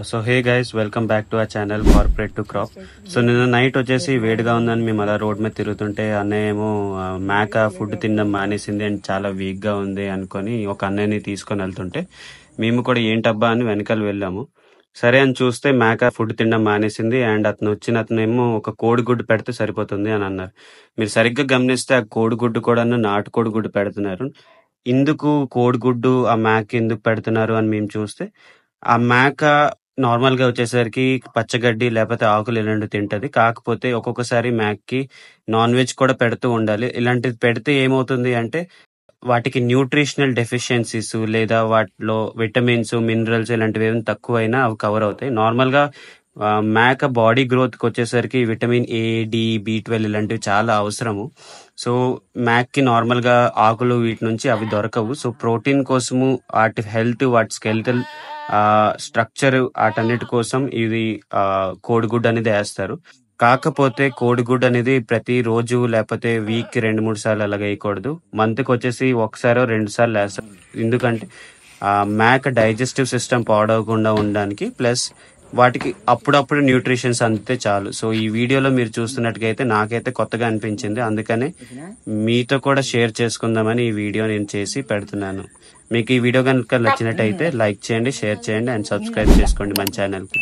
So hey guys, welcome back to our channel corporate to crop. So నిన్న night వచ్చేసి వేడిగా ఉందని మేము అలా రోడ్ మీద తిరుగుతుంటే అన్నయ్య ఏమో మేక ఫుడ్ తినడం మానేసింది అండ్ చాలా వీక్ గా ఉంది అనుకొని ఒక అన్నయ్యని తీసుకొని వెళ్తుంటే మేము కూడా ఏంటబ్బా అని వెనకాల వెళ్ళాము. సరే అని చూస్తే మేక ఫుడ్ తినడం మానేసింది అండ్ అతను ఏమో ఒక కోడిగుడ్డు పెడితే సరిపోతుంది అని అన్నారు. మీరు సరిగ్గా గమనిస్తే ఆ కోడిగుడ్డు కూడా నాటుకోడి గుడ్డు పెడుతున్నారు. ఇందుకు కోడిగుడ్డు ఆ మేక ఎందుకు పెడుతున్నారు అని మేము చూస్తే, ఆ మేక నార్మల్ గా వచ్చేసరికి పచ్చగడ్డి లేకపోతే ఆకులు ఇలాంటివి తింటది. కాకపోతే ఒక్కొక్కసారి మేకకి నాన్ వెజ్ కూడా పెడుతూ ఉండాలి. ఇలాంటిది పెడితే ఏమవుతుంది అంటే వాటికి న్యూట్రిషనల్ డెఫిషియన్సీస్ లేదా వాటిలో విటమిన్స్ మినరల్స్ ఇలాంటివి ఏమైనా తక్కువైనా అవి కవర్ అవుతాయి. నార్మల్ గా మేక బాడీ గ్రోత్ కి వచ్చేసరికి విటమిన్ ఏ, డి, బి12 ఇలాంటివి చాలా అవసరము. సో మ్యాక్ కి నార్మల్ గా ఆకులు వీటి నుంచి అవి దొరకవు. సో ప్రోటీన్ కోసము వాటి హెల్త్, వాటి స్కెలిటల్ స్ట్రక్చర్ వాటన్నిటి కోసం ఇది కోడిగుడ్డు అనేది వేస్తారు. కాకపోతే కోడిగుడ్డు అనేది ప్రతి రోజు లేకపోతే వీక్ కి 2-3 సార్లు అలాగ వేయకూడదు. మంత్ కి వచ్చేసి ఒకసారో 2 సార్లు వేస్తారు. ఎందుకంటే మేక డైజెస్టివ్ సిస్టమ్ పాడవకుండా ఉండడానికి, ప్లస్ వాటికి అప్పుడప్పుడు న్యూట్రిషన్స్ అందితే చాలు. సో ఈ వీడియోలో మీరు చూస్తున్నట్టుగా అయితే నాకైతే కొత్తగా అనిపించింది, అందుకనే మీతో కూడా షేర్ చేసుకుందామని ఈ వీడియో నేను చేసి పెడుతున్నాను. మీకు ఈ వీడియో కనుక నచ్చినట్టయితే లైక్ చేయండి, షేర్ చేయండి అండ్ సబ్స్క్రైబ్ చేసుకోండి మన ఛానల్కి.